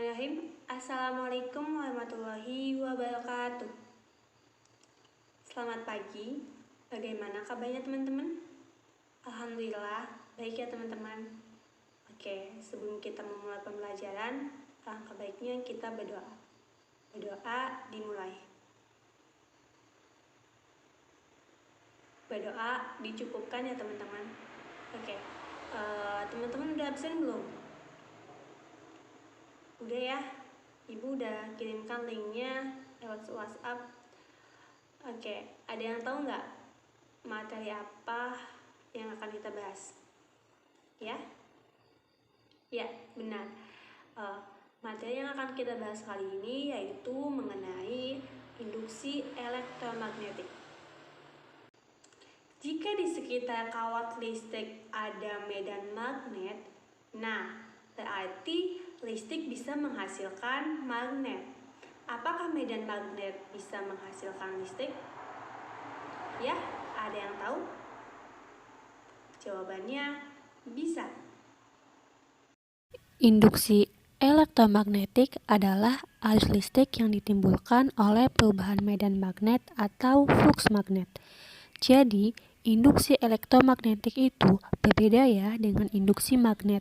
Bismillahirrahmanirrahim. Assalamualaikum warahmatullahi wabarakatuh. Selamat pagi. Bagaimana kabarnya teman-teman? Alhamdulillah, baik ya teman-teman. Oke, sebelum kita memulai pembelajaran, alangkah baiknya kita berdoa. Berdoa dimulai. Berdoa dicukupkan ya teman-teman. Oke, teman-teman udah absen belum? Udah ya? Ibu udah kirimkan linknya lewat WhatsApp. Oke, ada yang tahu nggak materi apa yang akan kita bahas? Ya? Ya, benar. Materi yang akan kita bahas kali ini yaitu mengenai induksi elektromagnetik. Jika di sekitar kawat listrik ada medan magnet, nah berarti listrik bisa menghasilkan magnet. Apakah medan magnet bisa menghasilkan listrik? Ya, ada yang tahu? Jawabannya bisa. Induksi elektromagnetik adalah arus listrik yang ditimbulkan oleh perubahan medan magnet atau flux magnet. Jadi, induksi elektromagnetik itu berbeda ya dengan induksi magnet.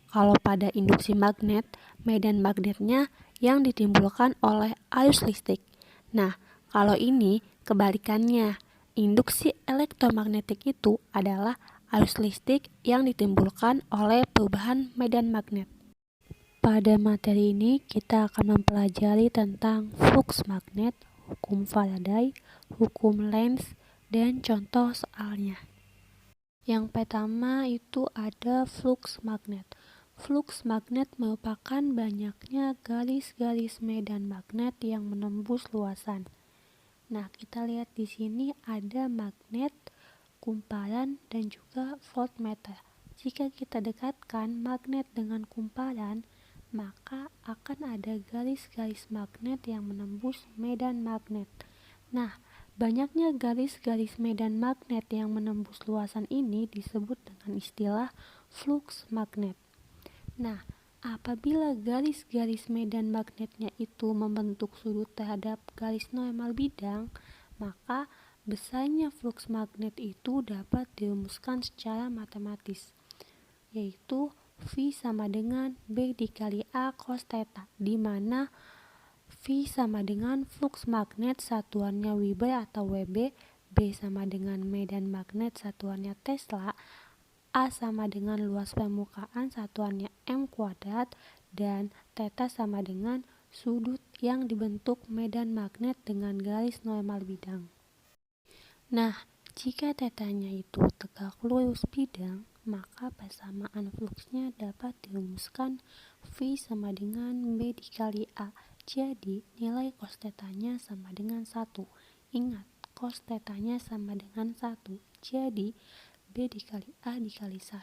Kalau pada induksi magnet, medan magnetnya yang ditimbulkan oleh arus listrik. Nah, kalau ini kebalikannya. Induksi elektromagnetik itu adalah arus listrik yang ditimbulkan oleh perubahan medan magnet. Pada materi ini kita akan mempelajari tentang flux magnet, hukum Faraday, hukum Lenz, dan contoh soalnya. Yang pertama itu ada flux magnet. Flux magnet merupakan banyaknya garis-garis medan magnet yang menembus luasan. Nah, kita lihat di sini ada magnet, kumparan, dan juga voltmeter. Jika kita dekatkan magnet dengan kumparan, maka akan ada garis-garis magnet yang menembus medan magnet. Nah, banyaknya garis-garis medan magnet yang menembus luasan ini disebut dengan istilah flux magnet. Nah, apabila garis-garis medan magnetnya itu membentuk sudut terhadap garis normal bidang, maka besarnya flux magnet itu dapat dirumuskan secara matematis, yaitu V sama dengan B dikali A cos theta, di mana V sama dengan flux magnet satuannya Weber atau Wb, B sama dengan medan magnet satuannya Tesla, A sama dengan luas permukaan satuannya m kuadrat, dan theta sama dengan sudut yang dibentuk medan magnet dengan garis normal bidang. Nah, jika tetanya itu tegak lurus bidang, maka persamaan fluksnya dapat dirumuskan V sama dengan B dikali A. Jadi, nilai cos tetanya sama dengan 1. Ingat, cos tetanya sama dengan 1. Jadi, B dikali A dikali 1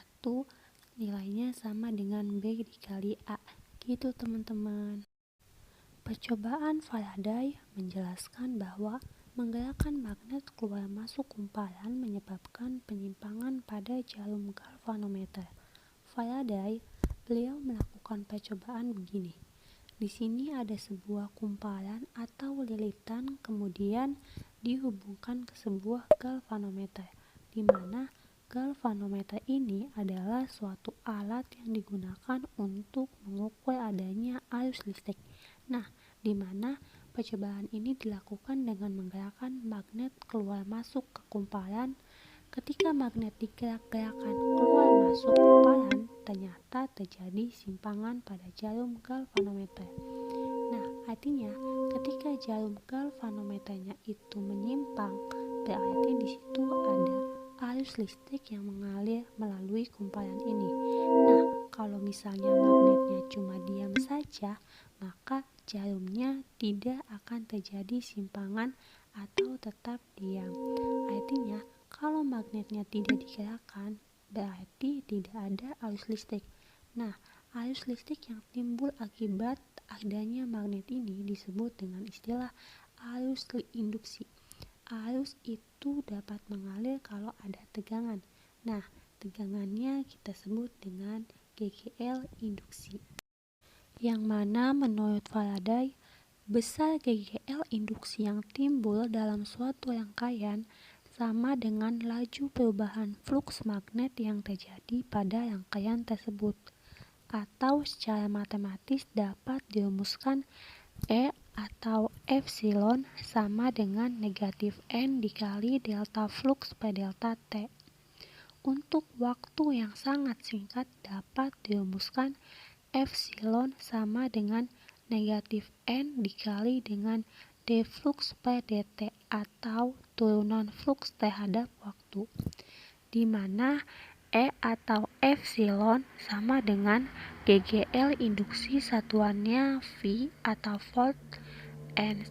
nilainya sama dengan B dikali A. Gitu teman-teman. Percobaan Faraday menjelaskan bahwa menggerakkan magnet keluar masuk kumparan menyebabkan penyimpangan pada jarum galvanometer. Faraday, beliau melakukan percobaan begini. Di sini ada sebuah kumparan atau lilitan kemudian dihubungkan ke sebuah galvanometer, di mana galvanometer ini adalah suatu alat yang digunakan untuk mengukur adanya arus listrik. Nah, di mana percobaan ini dilakukan dengan menggerakkan magnet keluar masuk ke kumparan. Ketika magnet digerak-gerakkan keluar masuk kumparan, ternyata terjadi simpangan pada jarum galvanometer. Nah, artinya ketika jarum galvanometernya itu menyimpang, berarti di situ ada arus listrik yang mengalir melalui kumparan ini. Nah, kalau misalnya magnetnya cuma diam saja, maka jarumnya tidak akan terjadi simpangan atau tetap diam. Artinya, kalau magnetnya tidak digerakkan, berarti tidak ada arus listrik. Nah, arus listrik yang timbul akibat adanya magnet ini disebut dengan istilah arus induksi. Arus itu dapat mengalir kalau ada tegangan. Nah, tegangannya kita sebut dengan GGL induksi. yang mana menurut Faraday, besar GGL induksi yang timbul dalam suatu rangkaian sama dengan laju perubahan fluks magnet yang terjadi pada rangkaian tersebut, atau secara matematis dapat dirumuskan E atau epsilon sama dengan negatif N dikali delta fluks per delta T. Untuk waktu yang sangat singkat dapat dirumuskan epsilon sama dengan negatif N dikali dengan d flux per dt atau turunan flux terhadap waktu, di mana E atau epsilon sama dengan GGL induksi satuannya V atau volt, N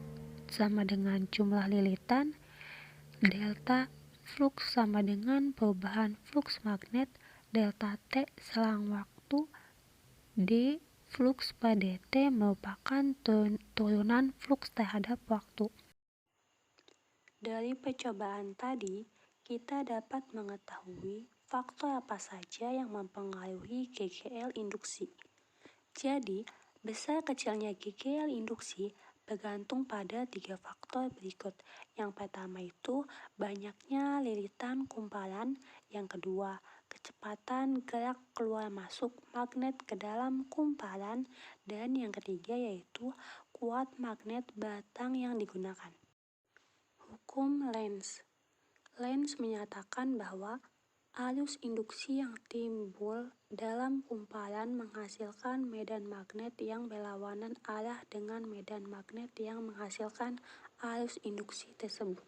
sama dengan jumlah lilitan, delta flux sama dengan perubahan flux magnet, delta T selang waktu, d flux per dt merupakan turunan flux terhadap waktu. Dari percobaan tadi, kita dapat mengetahui faktor apa saja yang mempengaruhi GGL induksi. Jadi, besar kecilnya GGL induksi bergantung pada 3 faktor berikut. Yang pertama itu banyaknya lilitan kumparan, yang kedua kecepatan gerak keluar masuk magnet ke dalam kumparan, dan yang ketiga yaitu kuat magnet batang yang digunakan. Hukum Lenz. Lenz menyatakan bahwa arus induksi yang timbul dalam kumparan menghasilkan medan magnet yang berlawanan arah dengan medan magnet yang menghasilkan arus induksi tersebut.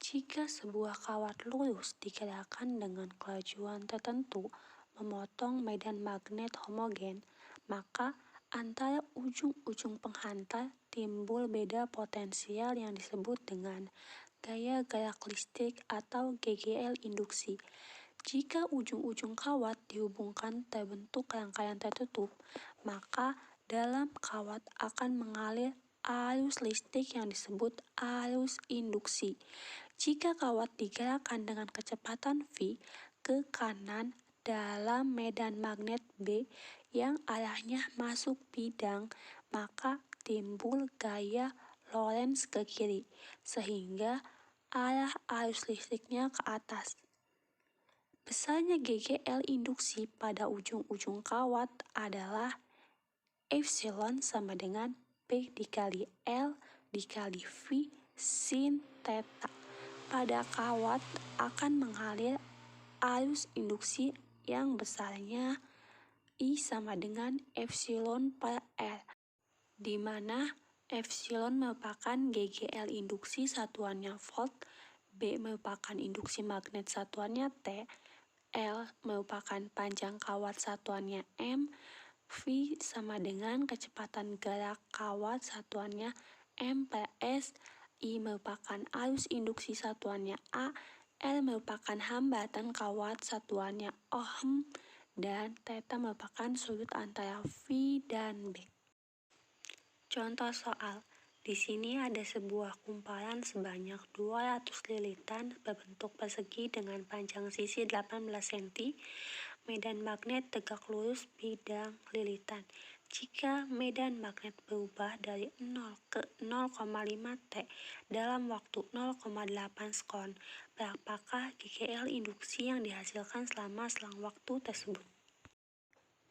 Jika sebuah kawat lurus digerakkan dengan kelajuan tertentu memotong medan magnet homogen, maka antara ujung-ujung penghantar timbul beda potensial yang disebut dengan gaya gerak listrik atau GGL induksi. Jika ujung-ujung kawat dihubungkan terbentuk rangkaian tertutup, maka dalam kawat akan mengalir arus listrik yang disebut arus induksi. Jika kawat digerakkan dengan kecepatan V ke kanan dalam medan magnet B yang arahnya masuk bidang, maka timbul gaya Lorentz ke kiri, sehingga arah arus listriknya ke atas. Besarnya GGL induksi pada ujung-ujung kawat adalah epsilon sama dengan P dikali L dikali V sin theta. Pada kawat akan mengalir arus induksi yang besarnya I sama dengan epsilon per L, di mana epsilon merupakan GGL induksi satuannya volt, B merupakan induksi magnet satuannya T, L merupakan panjang kawat satuannya M, V sama dengan kecepatan gerak kawat satuannya M per S, I merupakan arus induksi satuannya A, L merupakan hambatan kawat satuannya ohm, dan theta merupakan sudut antara V dan B. Contoh soal. Di sini ada sebuah kumparan sebanyak 200 lilitan berbentuk persegi dengan panjang sisi 18 cm. Medan magnet tegak lurus bidang lilitan. Jika medan magnet berubah dari 0 ke 0,5 T dalam waktu 0,8 sekon, berapakah GGL induksi yang dihasilkan selama selang waktu tersebut?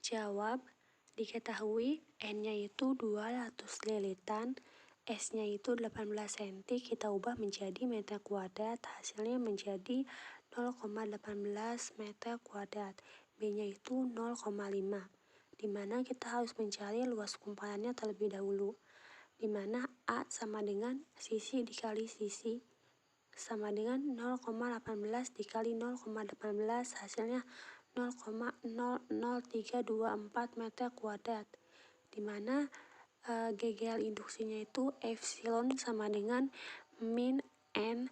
Jawab, diketahui N-nya itu 200 lilitan, S-nya itu 18 cm, kita ubah menjadi meter kuadrat, hasilnya menjadi 0,18 meter kuadrat, B-nya itu 0,5, di mana kita harus mencari luas kumparannya terlebih dahulu, di mana A sama dengan sisi dikali sisi, sama dengan 0,18 dikali 0,18, hasilnya 0,00324 meter kuadrat, di mana GGL induksinya itu epsilon sama dengan min N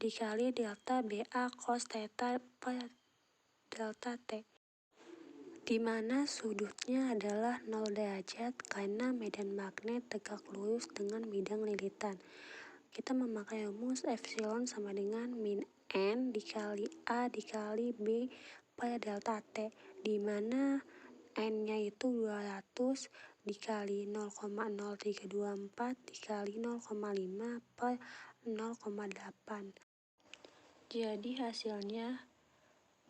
dikali delta BA cos theta per delta T, di mana sudutnya adalah 0 derajat karena medan magnet tegak lurus dengan bidang lilitan. Kita memakai rumus epsilon sama dengan min N dikali A dikali B per delta T, di mana N-nya itu 200 dikali 0,0324 dikali 0,5 per 0,8. Jadi hasilnya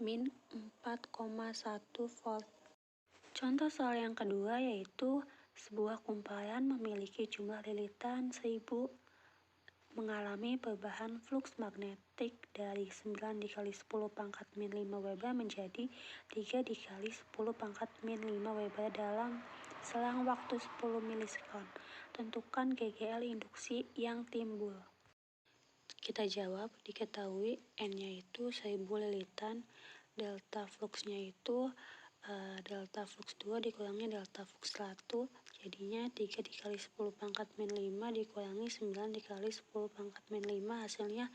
min 4,1 volt. Contoh soal yang kedua yaitu sebuah kumparan memiliki jumlah lilitan 1000 mengalami perubahan fluks magnetik dari 9 dikali 10 pangkat min 5 Weber menjadi 3 dikali 10 pangkat min 5 Weber dalam selang waktu 10 milisekon. Tentukan GGL induksi yang timbul. Kita jawab, diketahui N-nya itu 1000 lilitan, delta fluksnya itu delta flux 2 dikurangi delta flux 1, jadinya 3 dikali 10 pangkat min 5 dikurangi 9 dikali 10 pangkat min 5, hasilnya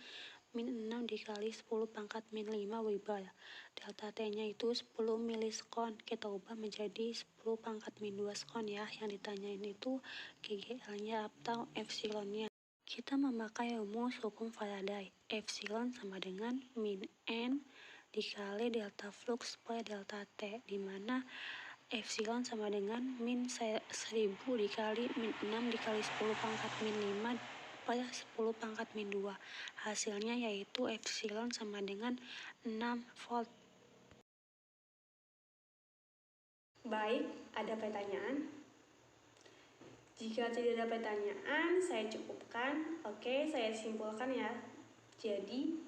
min 6 dikali 10 pangkat min 5 Weber. Delta T-nya itu 10 milisekon, kita ubah menjadi 10 pangkat min 2 sekon ya. Yang ditanyain itu GGL-nya atau epsilonnya. Kita memakai rumus hukum Faraday. Epsilon sama dengan min N dikali delta flux per delta T, di mana epsilon sama dengan min 1000 dikali min 6 dikali 10 pangkat min 5 per 10 pangkat min 2. Hasilnya yaitu epsilon sama dengan 6 volt. Baik, ada pertanyaan? Jika tidak ada pertanyaan, saya cukupkan. Oke, saya simpulkan ya. Jadi,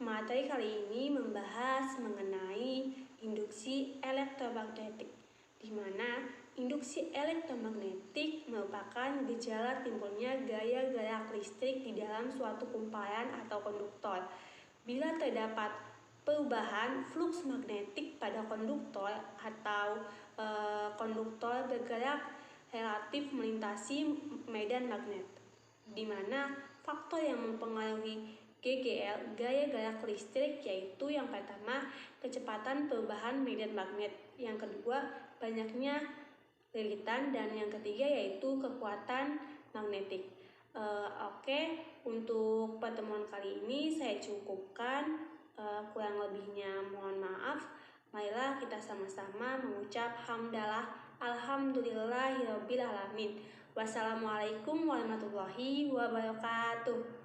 materi kali ini membahas mengenai induksi elektromagnetik, di mana induksi elektromagnetik merupakan gejala timbulnya gaya gerak listrik di dalam suatu kumparan atau konduktor. Bila terdapat perubahan fluks magnetik pada konduktor atau konduktor bergerak relatif melintasi medan magnet, di mana faktor yang mempengaruhi GGL, gaya gerak listrik, yaitu yang pertama, kecepatan perubahan medan magnet, yang kedua, banyaknya lilitan, dan yang ketiga yaitu kekuatan magnetik. Oke, untuk pertemuan kali ini saya cukupkan, kurang lebihnya mohon maaf. Marilah kita sama-sama mengucap hamdalah alhamdulillahirabbil alamin. Wassalamualaikum warahmatullahi wabarakatuh.